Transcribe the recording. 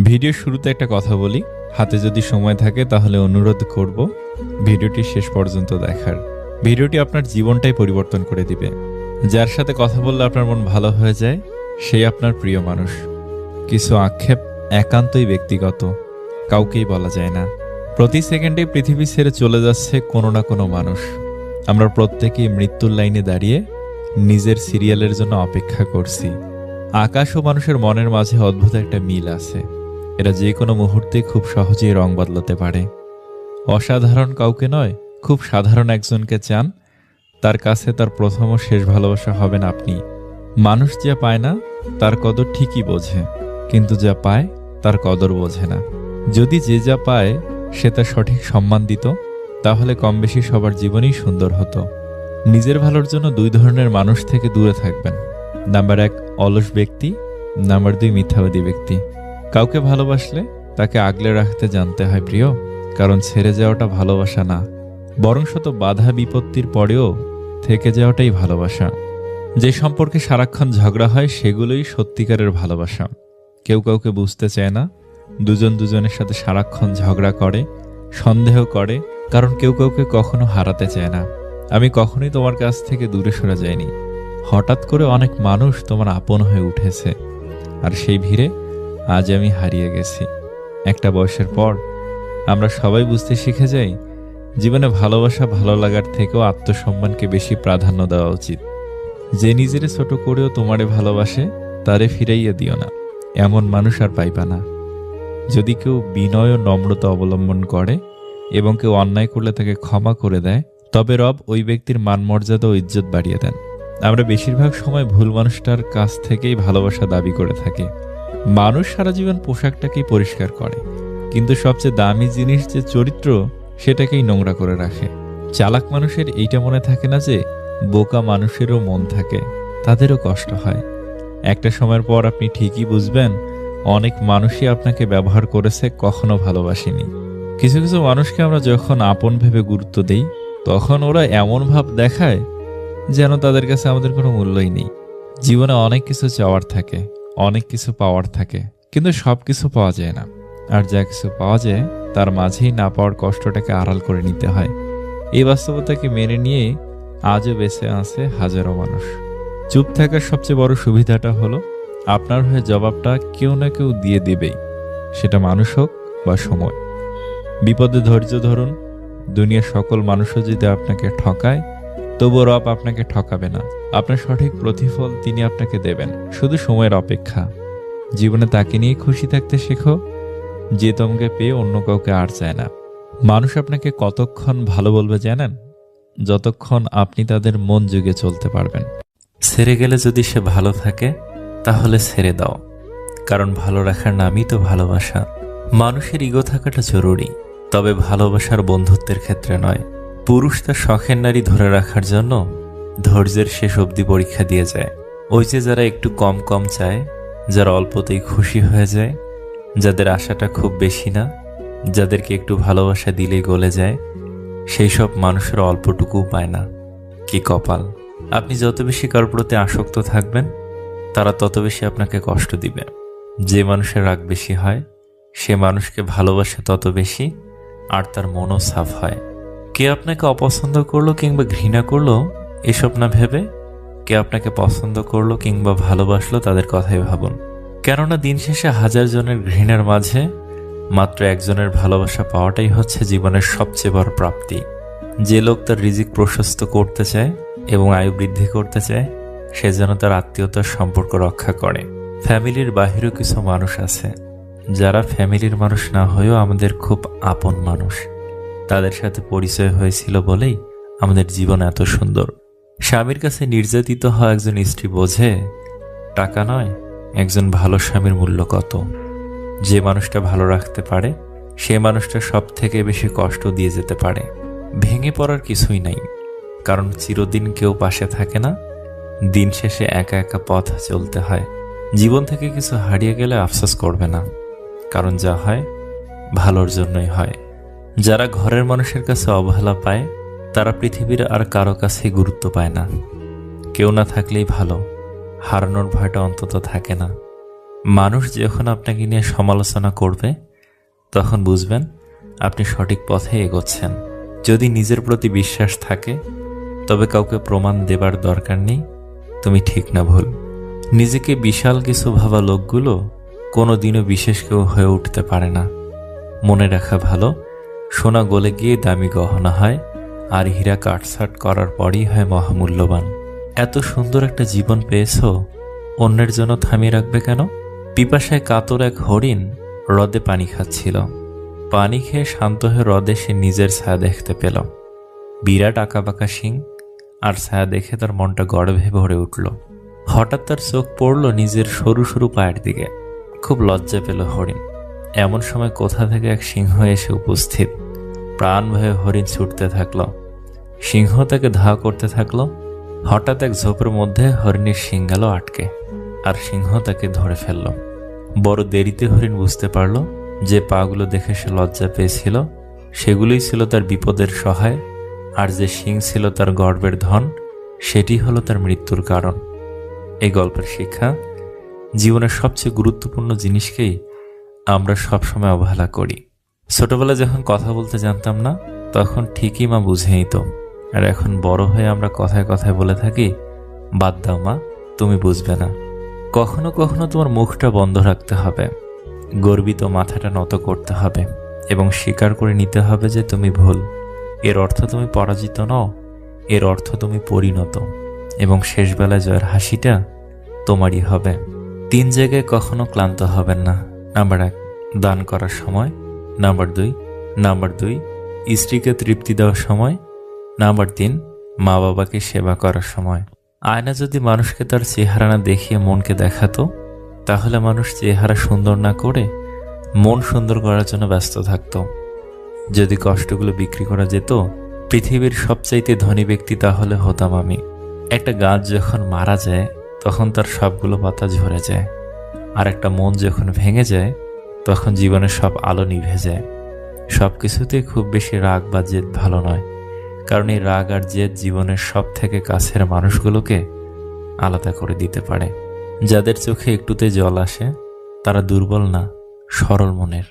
ভিডিওর শুরুতে একটা কথা বলি, হাতে যদি সময় থাকে তাহলে অনুরোধ করব ভিডিওটি শেষ পর্যন্ত দেখার। ভিডিওটি আপনার জীবনটাই পরিবর্তন করে দিবে। যার সাথে কথা বললে আপনার মন ভালো হয়ে যায়, সেই আপনার প্রিয় মানুষ। কিছু আক্ষেপ একান্তই ব্যক্তিগত, কাউকেই বলা যায় না। প্রতি সেকেন্ডে পৃথিবী ছেড়ে চলে যাচ্ছে কোনো না কোনো মানুষ। আমরা প্রত্যেকেই মৃত্যুর লাইনে দাঁড়িয়ে নিজের সিরিয়ালের জন্য অপেক্ষা করছি। আকাশ ও মানুষের মনের মাঝে অদ্ভুত একটা মিল আছে। এরা যে কোনো মুহূর্তে খুব সহজেই রং বদলাতে পারে। অসাধারণ কাউকে নয়, খুব সাধারণ একজনকে চান, তার কাছে তার প্রথম ও শেষ ভালোবাসা হবেন আপনি। মানুষ যা পায় না তার কদর ঠিকই বোঝে, কিন্তু যা পায় তার কদর বোঝে না। যদি যে যা পায় সে তার সঠিক সম্মান দিত, তাহলে কম বেশি সবার জীবনই সুন্দর হতো। নিজের ভালোর জন্য দুই ধরনের মানুষ থেকে দূরে থাকবেন। নাম্বার 1 অলস ব্যক্তি, নাম্বার 2 মিথ্যাবাদী ব্যক্তি। কাউকে ভালোবাসলে তাকে আগলে রাখতে জানতে হয় প্রিয়, কারণ ছেড়ে যাওয়াটা ভালোবাসা না, বরং শত বাধা বিপত্তির পরেও থেকে যাওয়াটাই ভালোবাসা। যে সম্পর্কে সারাক্ষণ ঝগড়া হয় সেগুলোই সত্যিকারের ভালোবাসা। কেউ কাউকে বুঝতে চায় না, দুজন দুজনের সাথে সারাক্ষণ ঝগড়া করে, সন্দেহ করে, কারণ কেউ কাউকে কখনো হারাতে চায় না। আমি কখনোই তোমার কাছ থেকে দূরে সরে যাইনি। হঠাৎ করে অনেক মানুষ তোমার আপন হয়ে উঠেছে, আর সেই ভিড়ে আজ আমি হারিয়ে গেছি। একটা বয়সের পর আমরা সবাই বুঝতে শিখে যাই, জীবনে ভালোবাসা ভালো লাগার থেকেও আত্মসম্মানকে বেশি প্রাধান্য দেওয়া উচিত। যে নিজেরে ছোট করেও তোমারে ভালোবাসে তারে ফিরাইয়া দিও না, এমন মানুষ আর পাইবা না। যদি কেউ বিনয় ও নম্রতা অবলম্বন করে এবং কেউ অন্যায় করলে তাকে ক্ষমা করে দেয়, তবে রব ওই ব্যক্তির মান মর্যাদা ও ইজ্জত বাড়িয়ে দেন। আমরা বেশিরভাগ সময় ভুল মানুষটার কাছ থেকেই ভালোবাসা দাবি করে থাকি। মানুষ সারা জীবন পোশাকটাকেই পরিষ্কার করে, কিন্তু সবচেয়ে দামি জিনিস যে চরিত্র, সেটাকেই নোংরা করে রাখে। চালাক মানুষের এইটা মনে থাকে না যে বোকা মানুষেরও মন থাকে, তাদেরও কষ্ট হয়। একটা সময়ের পর আপনি ঠিকই বুঝবেন, অনেক মানুষই আপনাকে ব্যবহার করেছে, কখনো ভালোবাসেনি। কিছু কিছু মানুষকে আমরা যখন আপন ভেবে গুরুত্ব দেই, তখন ওরা এমন ভাব দেখায় যেন তাদের কাছে আমাদের কোনো মূল্যই নেই। জীবনে অনেক কিছু চাওয়ার থাকে, অনেক কিছু পাওয়ার থাকে, কিন্তু সব কিছু পাওয়া যায় না। আর যা কিছু পাওয়া যায় তার মাঝেই না পাওয়ার কষ্টটাকে আড়াল করে নিতে হয়। এই বাস্তবতাকে মেনে নিয়ে আজও বেঁচে আছে হাজারো মানুষ। চুপ থাকার সবচেয়ে বড় সুবিধাটা হলো আপনার হয়ে জবাবটা কেউ না কেউ দিয়ে দিবেই, সেটা মানুষ হোক বা সময়। বিপদে ধৈর্য ধরুন। দুনিয়ার সকল মানুষও যদি আপনাকে ঠকায়, তবুও রব আপনাকে ঠকাবে না। আপনার সঠিক প্রতিফল তিনি আপনাকে দেবেন, শুধু সময়ের অপেক্ষা। জীবনে তাকে নিয়ে খুশি থাকতে শেখো, যে তোমাকে পেয়ে অন্য কাউকে আর চায় না। মানুষ আপনাকে কতক্ষণ ভালো বলবে জানেন? যতক্ষণ আপনি তাদের মন জুগে চলতে পারবেন। ছেড়ে গেলে যদি সে ভালো থাকে, তাহলে ছেড়ে দাও, কারণ ভালো রাখার নামই তো ভালোবাসা। মানুষের ইগো থাকাটা জরুরি, তবে ভালোবাসার বন্ধুত্বের ক্ষেত্রে নয়। পুরুষ তার শখের নারী ধরে রাখার জন্য ধৈর্যের শেষ অবধি পরীক্ষা দিয়ে যায়। ওই যে যারা একটু কম কম চায়, যারা অল্পতেই খুশি হয়ে যায়, যাদের আশাটা খুব বেশি না, যাদেরকে একটু ভালোবাসা দিলেই গলে যায়, সেই সব মানুষের অল্পটুকুও পায় না। কি কপাল! আপনি যত বেশি কারোর প্রতি আসক্ত থাকবেন, তারা তত বেশি আপনাকে কষ্ট দিবে। যে মানুষের রাগ বেশি হয়, সে মানুষকে ভালোবাসে তত বেশি, আর তার মনও সাফ হয়। কে আপনাকে অপছন্দ করলো কিংবা ঘৃণা করলো, এসব না ভেবে কে আপনাকে পছন্দ করলো কিংবা ভালোবাসলো তাদের কথাই ভাবুন। কেননা দিন শেষে হাজার জনের ঘৃণার মাঝে মাত্র একজনের ভালোবাসা পাওয়াটাই হচ্ছে জীবনের সবচেয়ে বড় প্রাপ্তি। যে লোক তার রিজিক প্রশস্ত করতে চায় এবং আয়ু বৃদ্ধি করতে চায়, সে যেন তার আত্মীয়তার সম্পর্ক রক্ষা করে। ফ্যামিলির বাহিরেও কিছু মানুষ আছে যারা ফ্যামিলির মানুষ না হয়েও আমাদের খুব আপন মানুষ। তাদের সাথে পরিচয় হয়েছিল বলেই আমাদের জীবন এত সুন্দর। স্বামীর কাছে নির্যাতিত হওয়া একজন স্ত্রী বোঝে টাকা নয়, একজন ভালো স্বামীর মূল্য কত। যে মানুষটা ভালো রাখতে পারে, সে মানুষটা সব থেকে বেশি কষ্ট দিয়ে যেতে পারে। ভেঙে পড়ার কিছুই নাই, কারণ চিরদিন কেউ পাশে থাকে না। দিন শেষে একা একা পথ চলতে হয়। জীবন থেকে কিছু হারিয়ে গেলে আফসোস করবে না, কারণ যা হয় ভালোর জন্যই হয়। যারা ঘরের মানুষের কাছে অবহেলা পায়, তারা পৃথিবীর আর কারো কাছেই গুরুত্ব পায় না। কেউ না থাকলেই ভালো, হারানোর ভয়টা অন্তত থাকে না। মানুষ যখন আপনাকে নিয়ে সমালোচনা করবে তখন বুঝবেন আপনি সঠিক পথে এগোচ্ছেন। যদি নিজের প্রতি বিশ্বাস থাকে তবে কাউকে প্রমাণ দেবার দরকার নেই তুমি ঠিক না ভুল। নিজেকে বিশাল কিছু ভাবা লোকগুলো কোনো দিনও বিশেষ কেউ হয়ে উঠতে পারে না। মনে রাখা ভালো, সোনা গলে গিয়ে দামি গহনা হয়, আর হীরা কাটছাট করার পরই হয় মহামূল্যবান। এত সুন্দর একটা জীবন পেয়েছ, অন্যের জন্য থামিয়ে রাখবে কেন? পিপাসায় কাতর এক হরিণ হ্রদে পানি খাচ্ছিল। পানি খেয়ে শান্ত হয়ে হ্রদে সে নিজের ছায়া দেখতে পেল। বিরাট আঁকাবাঁকা শিং, আর ছায়া দেখে তার মনটা গর্বে ভরে উঠল। হঠাৎ তার চোখ পড়ল নিজের সরু সরু পায়ের দিকে। খুব লজ্জা পেল হরিণ। এমন সময় কোথা থেকে এক সিংহ এসে উপস্থিত। প্রাণ ভয়ে হরিণ ছুটতে থাকলো। সিংহ তাকে ধাওয়া করতে থাকলো। হঠাৎ এক ঝোপের মধ্যে হরিণের শিং গেল আটকে, আর সিংহ তাকে ধরে ফেলল। বড় দেরিতে হরিণ বুঝতে পারল যে পাগুলো দেখে সে লজ্জা পেয়েছিল সেগুলোই ছিল তার বিপদের সহায়, আর যে শিং ছিল তার গর্বের ধন সেটি হলো তার মৃত্যুর কারণ। এই গল্পের শিক্ষা, জীবনের সবচেয়ে গুরুত্বপূর্ণ জিনিসকেই আমরা সবসময় অবহেলা করি। ছোটবেলায় যখন কথা বলতে জানতাম না তখন ঠিকই মা বুঝে নিত, আর এখন বড় হয়ে আমরা কথায় কথায় বলে থাকি, বাদ দাও মা, তুমি বুঝবে না। কখনো কখনো তোমার মুখটা বন্ধ রাখতে হবে, গর্বিত মাথাটা নত করতে হবে এবং স্বীকার করে নিতে হবে যে তুমি ভুল। এর অর্থ তুমি পরাজিত নও, এর অর্থ তুমি পরিণত, এবং শেষবেলায় জয়ের হাসিটা তোমারই হবে। 3 জায়গায় কখনো ক্লান্ত হবেন না। নাম্বার 1, দান করার সময়। নাম্বার 2, স্ত্রীকে তৃপ্তি দেওয়ার সময়। নাম্বার 3, মা বাবাকে সেবা করার সময়। আয়না যদি মানুষকে তার চেহারা না দেখিয়ে মনকে দেখাতো, তাহলে মানুষ চেহারা সুন্দর না করে মন সুন্দর করার জন্য ব্যস্ত থাকত। যদি কষ্টগুলো বিক্রি করা যেত, পৃথিবীর সবচাইতে ধনী ব্যক্তি তাহলে হতাম আমি। একটা গাছ যখন মারা যায় তখন তার সবগুলো পাতা ঝরে যায়, আর একটা মন যখন ভেঙে যায় তখন জীবনের সব আলো নিভে যায়। সব কিছুতেই খুব বেশি রাগ বা জেদ ভালো নয়, কারণ এই রাগ আর জেদ জীবনের সব থেকে কাছের মানুষগুলোকে আলাদা করে দিতে পারে। যাদের চোখে একটুতে জল আসে তারা দুর্বল না, সরল মনের।